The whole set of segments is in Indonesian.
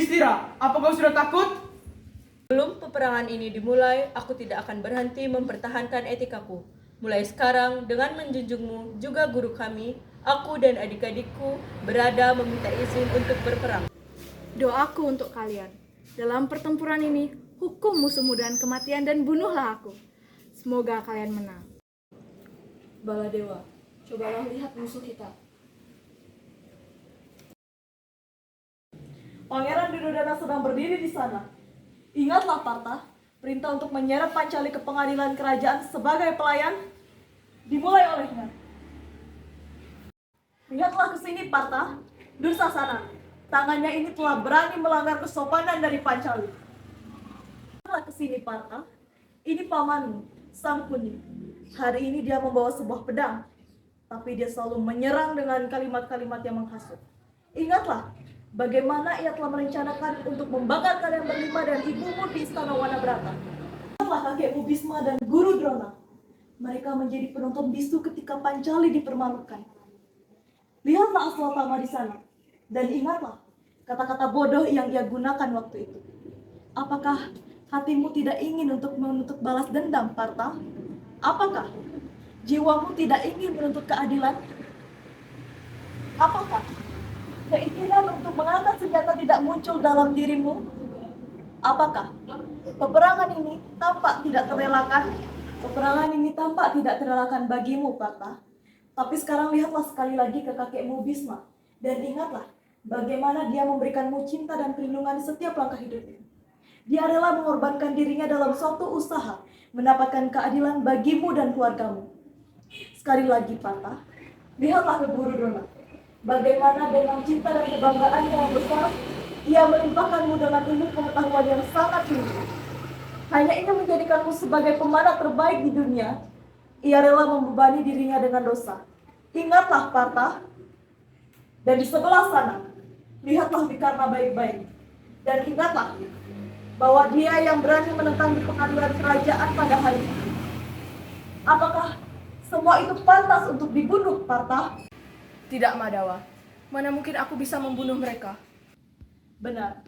Yudhistira, apa kau sudah takut? Sebelum peperangan ini dimulai, aku tidak akan berhenti mempertahankan etikaku. Mulai sekarang, dengan menjunjungmu, juga guru kami, aku dan adik-adikku berada meminta izin untuk berperang. Doaku untuk kalian. Dalam pertempuran ini, hukum musuhmu dengan kematian dan bunuhlah aku. Semoga kalian menang. Baladewa, cobalah lihat musuh kita. Pangeran Duryodhana sedang berdiri di sana. Ingatlah Partha, perintah untuk menyeret Pancali ke pengadilan kerajaan sebagai pelayan dimulai olehnya. Lihatlah ke sini Partha, Dursasana. Tangannya ini telah berani melanggar kesopanan dari Pancali. Lihatlah ke sini Partha, ini pamanmu, Sangkuni. Hari ini dia membawa sebuah pedang, tapi dia selalu menyerang dengan kalimat-kalimat yang menghasut. Ingatlah bagaimana ia telah merencanakan untuk membakar kalian berlima dan ibumu di istana Wanabrata. Ingatlah kakekmu Bhisma dan guru Drona. Mereka menjadi penonton bisu ketika Pancali dipermalukan. Lihatlah Aswatthama di sana. Dan ingatlah kata-kata bodoh yang ia gunakan waktu itu. Apakah hatimu tidak ingin untuk menuntut balas dendam, Partha? Apakah jiwamu tidak ingin menuntut keadilan? Apakah keinginan untuk mengangkat senjata tidak muncul dalam dirimu? Apakah peperangan ini tampak tidak terelakkan? Peperangan ini tampak tidak terelakkan bagimu, Partha. Tapi sekarang lihatlah sekali lagi ke kakekmu Bhisma. Dan ingatlah bagaimana dia memberikanmu cinta dan perlindungan di setiap langkah hidupmu. Dia rela mengorbankan dirinya dalam suatu usaha mendapatkan keadilan bagimu dan keluargamu. Sekali lagi, Partha, lihatlah ke Guru Drona. Bagaimana dengan cinta dan kebanggaan yang besar, ia melimpahkanmu dengan ilmu pengetahuan yang sangat tinggi. Hanya ingin menjadikanmu sebagai pemanah terbaik di dunia, ia rela membebani dirinya dengan dosa. Ingatlah, Partha. Dan di sebelah sana, lihatlah Vikarna baik-baik. Dan ingatlah bahwa dia yang berani menentang di pengadilan kerajaan pada hari ini. Apakah semua itu pantas untuk dibunuh, Partha? Tidak, Madawa. Mana mungkin aku bisa membunuh mereka? Benar.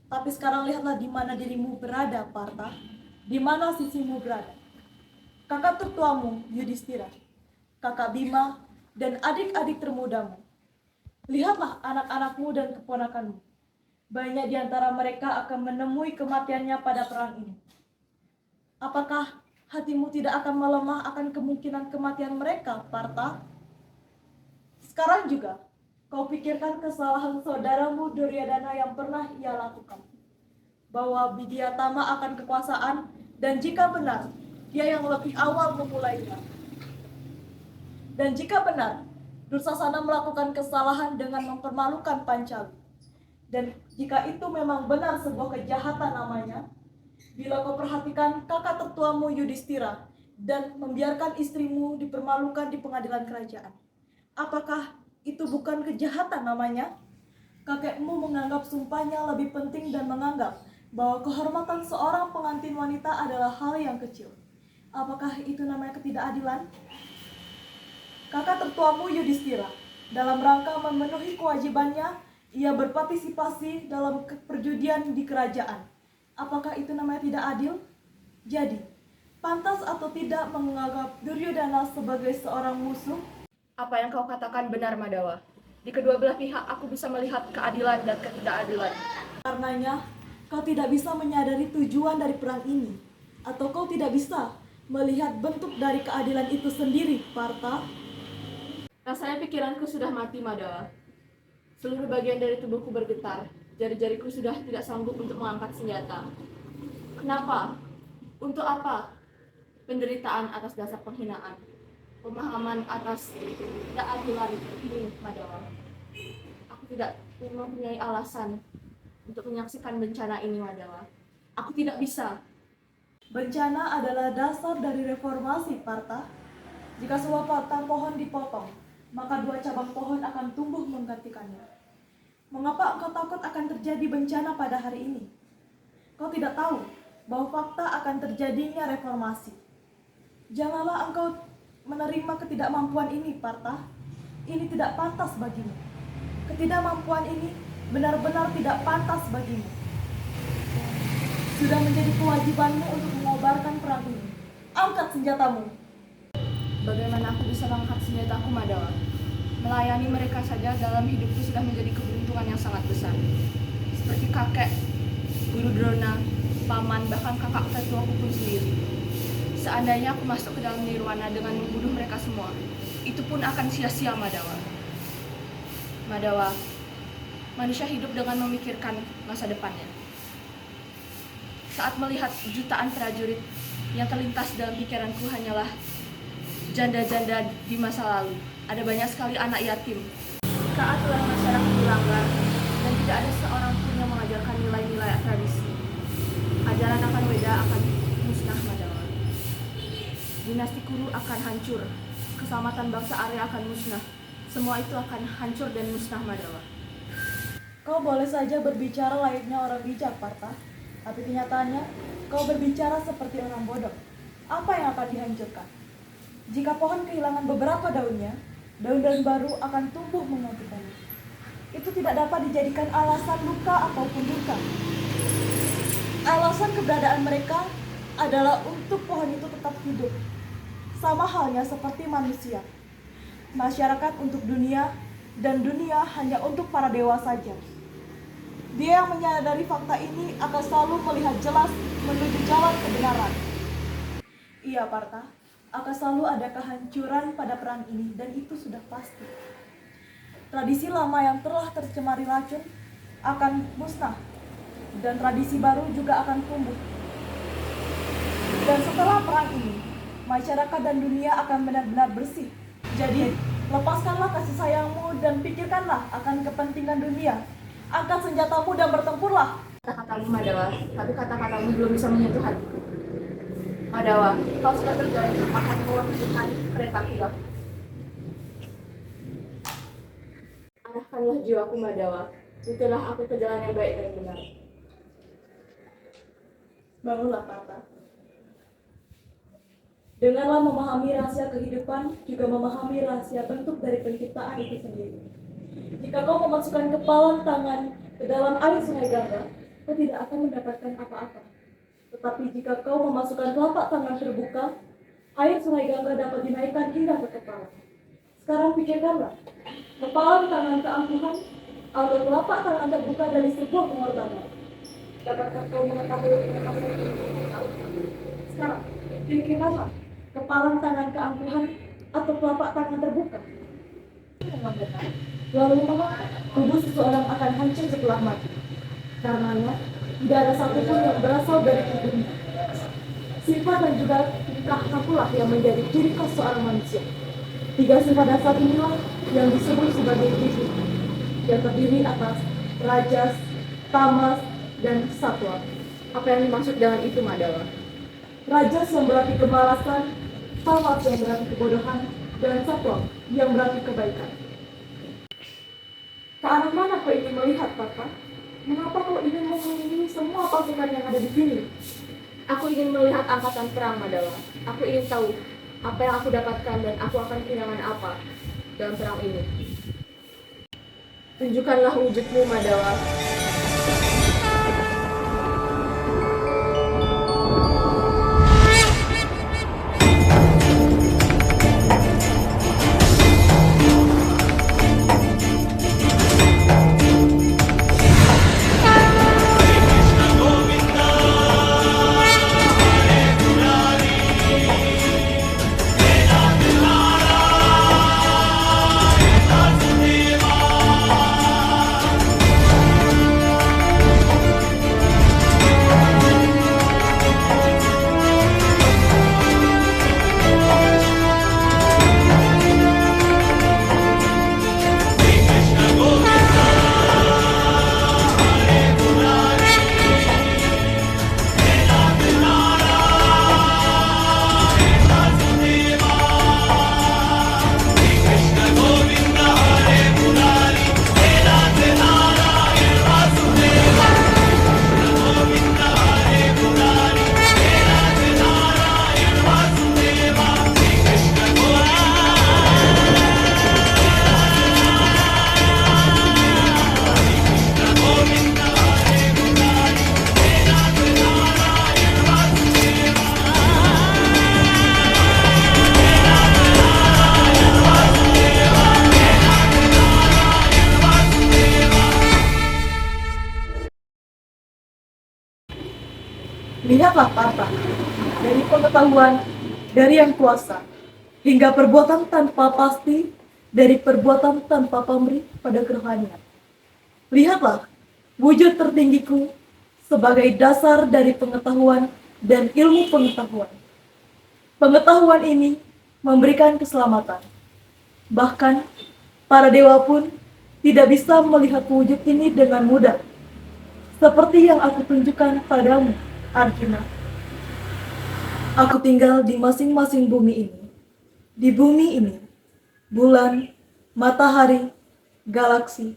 Tapi sekarang lihatlah di mana dirimu berada, Partha. Di mana sisimu berada. Kakak tertuamu, Yudhistira, kakak Bima, dan adik-adik termudamu. Lihatlah anak-anakmu dan keponakanmu. Banyak di antara mereka akan menemui kematiannya pada perang ini. Apakah hatimu tidak akan melemah akan kemungkinan kematian mereka, Partha? Sekarang juga, kau pikirkan kesalahan saudaramu Duryodhana yang pernah ia lakukan. Bahwa Widyatama akan kekuasaan, dan jika benar, dia yang lebih awal memulainya. Dan jika benar, Dursasana melakukan kesalahan dengan mempermalukan Pancali. Dan jika itu memang benar sebuah kejahatan namanya, bila kau perhatikan kakak tertuamu Yudhistira dan membiarkan istrimu dipermalukan di pengadilan kerajaan, apakah itu bukan kejahatan namanya? Kakekmu menganggap sumpahnya lebih penting dan menganggap bahwa kehormatan seorang pengantin wanita adalah hal yang kecil. Apakah itu namanya ketidakadilan? Kakak tertuamu Yudhistira, dalam rangka memenuhi kewajibannya, ia berpartisipasi dalam perjudian di kerajaan. Apakah itu namanya tidak adil? Jadi, pantas atau tidak menganggap Duryodhana sebagai seorang musuh? Apa yang kau katakan benar, Madawa. Di kedua belah pihak aku bisa melihat keadilan dan ketidakadilan. Karenanya, kau tidak bisa menyadari tujuan dari perang ini. Atau kau tidak bisa melihat bentuk dari keadilan itu sendiri, Partha. Rasanya pikiranku sudah mati, Madawa. Seluruh bagian dari tubuhku bergetar. Jari-jariku sudah tidak sanggup untuk mengangkat senjata. Kenapa? Untuk apa? Penderitaan atas dasar penghinaan. Pemahaman atas ketidakadilan ini, Madawa. Aku tidak mempunyai alasan untuk menyaksikan bencana ini, Madawa. Aku tidak bisa. Bencana adalah dasar dari reformasi, Partha. Jika sebuah batang pohon dipotong, maka dua cabang pohon akan tumbuh menggantikannya. Mengapa engkau takut akan terjadi bencana pada hari ini? Kau tidak tahu bahwa fakta akan terjadinya reformasi. Janganlah engkau menerima ketidakmampuan ini, Partha. Ini tidak pantas bagimu. Ketidakmampuan ini benar-benar tidak pantas bagimu. Sudah menjadi kewajibanmu untuk mengobarkan perang ini. Angkat senjatamu. Bagaimana aku bisa mengangkat senjataku, Madawa? Melayani mereka saja dalam hidupku sudah menjadi keberuntungan yang sangat besar. Seperti kakek, guru Drona, paman, bahkan kakak tertuaku pun sendiri. Seandainya aku masuk ke dalam nirwana dengan membunuh mereka semua, itu pun akan sia-sia, Madawa. Madawa, manusia hidup dengan memikirkan masa depannya. Saat melihat jutaan prajurit, yang terlintas dalam pikiranku hanyalah janda-janda di masa lalu. Ada banyak sekali anak yatim. Jika aturan masyarakat dilanggar dan tidak ada seorang pun yang mengajarkan nilai-nilai tradisi, ajaran akan Weda akan musnah, Madawa. Dinasti Kuru akan hancur, keselamatan bangsa Arya akan musnah. Semua itu akan hancur dan musnah, Madawa. Kau boleh saja berbicara layaknya orang bijak, Partha. Tapi kenyataannya, kau berbicara seperti orang bodoh. Apa yang akan dihancurkan? Jika pohon kehilangan beberapa daunnya, daun-daun baru akan tumbuh menggantikannya. Itu tidak dapat dijadikan alasan luka ataupun duka. Alasan keberadaan mereka adalah untuk pohon itu tetap hidup. Sama halnya seperti manusia. Masyarakat untuk dunia, dan dunia hanya untuk para dewa saja. Dia yang menyadari fakta ini akan selalu melihat jelas menuju jalan kebenaran. Iya, Partha, akan selalu ada kehancuran pada perang ini, dan itu sudah pasti. Tradisi lama yang telah tercemari racun akan musnah, dan tradisi baru juga akan tumbuh. Dan setelah perang ini, masyarakat dan dunia akan benar-benar bersih. Jadi, lepaskanlah kasih sayangmu dan pikirkanlah akan kepentingan dunia. Angkat senjatamu dan bertempurlah. Kata-katamu, Madawa, tapi kata-katamu belum bisa menyentuh hatiku. Madawa, kau sudah berjanji akan mewujudkan kereta kilat. Arahkanlah jiwaku, Madawa. Itulah aku ke jalan yang baik dan benar. Bangunlah, Partha. Denganlah memahami rahasia kehidupan, juga memahami rahasia bentuk dari penciptaan itu sendiri. Jika kau memasukkan kepalan tangan ke dalam air sungai Gangga, kau tidak akan mendapatkan apa-apa. Tetapi jika kau memasukkan telapak tangan terbuka, air sungai Gangga dapat dinaikkan hingga ke kepala. Sekarang pikirkanlah, kepalan tangan keangkuhan atau telapak tangan terbuka dari sebuah pengorbanan. Dapatkah kau mengetahui sekarang, pikirkanlah, kepalan tangan keangkuhan atau telapak tangan terbuka. Memang benar. Lalu mengapa tubuh seseorang akan hancur setelah mati? Karenanya, tidak ada satupun yang berasal dari tubuhnya. Sifat dan juga tingkah lakulah yang menjadi ciri khas seorang manusia. 3 sifat dasar inilah yang disebut sebagai diri, yang terdiri atas rajas, tamas, dan satwa. Apa yang dimaksud dengan itu, Madawa? Rajas yang berarti kemalasan, tamas yang berarti kebodohan, dan satwa yang berarti kebaikan. Ke arah mana kau ingin melihat, Partha? Mengapa kau ingin mengelilingi semua pasukan yang ada di sini? Aku ingin melihat angkatan perang, Madawa. Aku ingin tahu apa yang aku dapatkan dan aku akan kehilangan apa dalam perang ini. Tunjukkanlah wujudmu, Madawa. Lihatlah Parta, dari pengetahuan, dari yang kuasa, hingga perbuatan tanpa pasti, dari perbuatan tanpa pamrih pada kerohanian. Lihatlah, wujud tertinggiku sebagai dasar dari pengetahuan dan ilmu pengetahuan. Pengetahuan ini memberikan keselamatan. Bahkan, para dewa pun tidak bisa melihat wujud ini dengan mudah. Seperti yang aku tunjukkan padamu, Arjuna. Aku tinggal di masing-masing bumi ini. Di bumi ini, bulan, matahari, galaksi,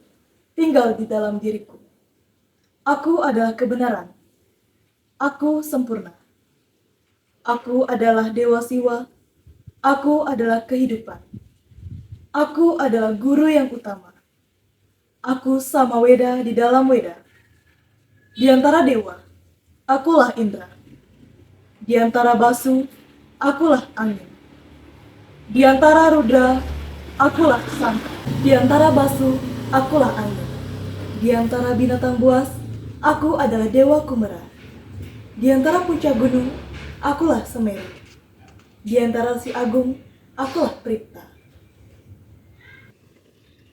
tinggal di dalam diriku. Aku adalah kebenaran. Aku sempurna. Aku adalah Dewa Siwa. Aku adalah kehidupan. Aku adalah guru yang utama. Aku sama Weda di dalam Weda. Di antara dewa, akulah Indra. Di antara Basu, akulah angin. Di antara Rudra, akulah Sang. Di antara Basu, akulah angin. Di antara binatang buas, aku adalah Dewa Kumera. Di antara puncak gunung, akulah Semeru. Di antara si Agung, akulah Pripta.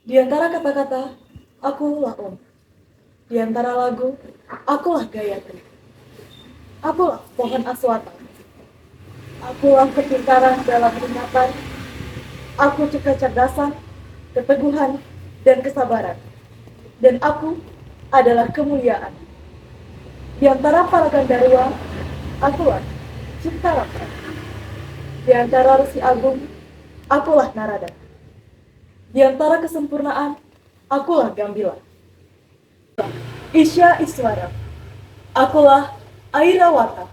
Di antara kata-kata, akulah Om. Di antara lagu, akulah Gayatri. Akulah pohon aswata. Akulah kepintaran dalam ingatan. Aku kecerdasan, keteguhan, dan kesabaran. Dan aku adalah kemuliaan. Di antara para Gandarwa, akulah Ciptarasa. Di antara Resi Agung, akulah Narada. Di antara kesempurnaan, akulah Gambila. Isya Iswara. Akulah Airawata.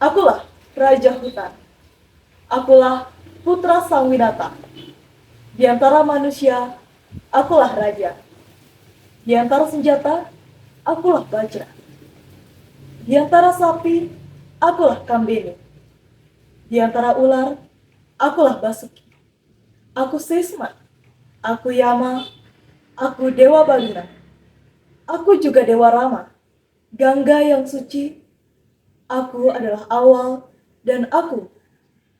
Akulah Raja Hutan. Akulah Putra Sangwinata. Di antara manusia, akulah Raja. Di antara senjata, akulah Bajra. Di antara sapi, akulah Kambini. Di antara ular, akulah Basuki. Aku Sesma. Aku Yama. Aku Dewa Bagina. Aku juga Dewa Rama, Gangga yang suci. Aku adalah awal dan aku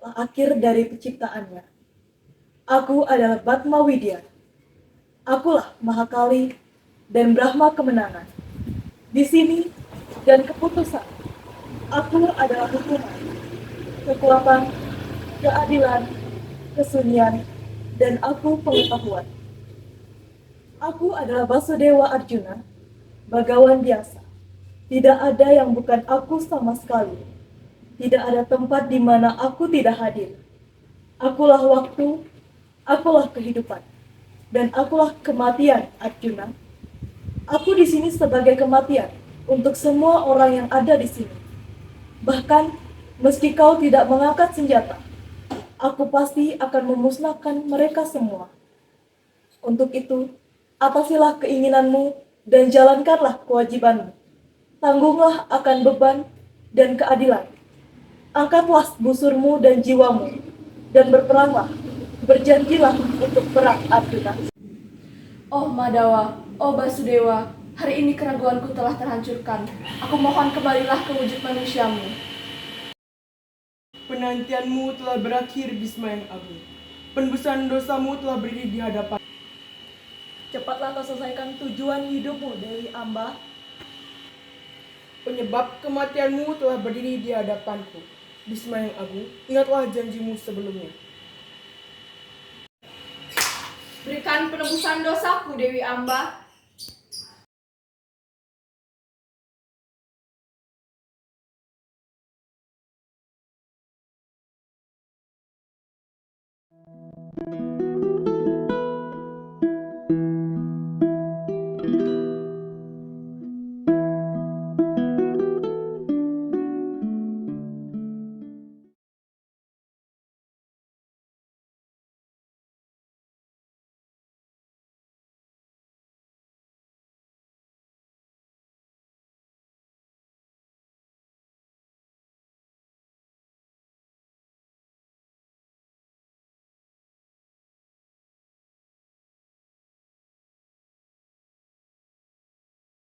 akhir dari penciptaannya. Aku adalah Batma Widya. Akulah Mahakali dan Brahma kemenangan. Di sini dan keputusan. Aku adalah hukuman, kekuatan, keadilan, kesunyian, dan aku pengetahuan. Aku adalah Basudewa Arjuna, Bagawan biasa. Tidak ada yang bukan aku sama sekali. Tidak ada tempat di mana aku tidak hadir. Akulah waktu, akulah kehidupan, dan akulah kematian, Arjuna. Aku di sini sebagai kematian untuk semua orang yang ada di sini. Bahkan, meski kau tidak mengangkat senjata, aku pasti akan memusnahkan mereka semua. Untuk itu, atasilah keinginanmu dan jalankanlah kewajibanmu. Tanggunglah akan beban dan keadilan. Angkatlah busurmu dan jiwamu, dan berperanglah, berjanjilah untuk perang, Arjuna. Oh Madawa, oh Basudewa, hari ini keraguanku telah terhancurkan. Aku mohon kembalilah ke wujud manusiamu. Penantianmu telah berakhir, Bisma yang agung. Penebusan dosamu telah berdiri di hadapan. Cepatlah kau selesaikan tujuan hidupmu, Dewi Amba. Penyebab kematianmu telah berdiri di hadapanku. Bisma yang agung, ingatlah janjimu sebelumnya. Berikan penebusan dosaku, Dewi Amba.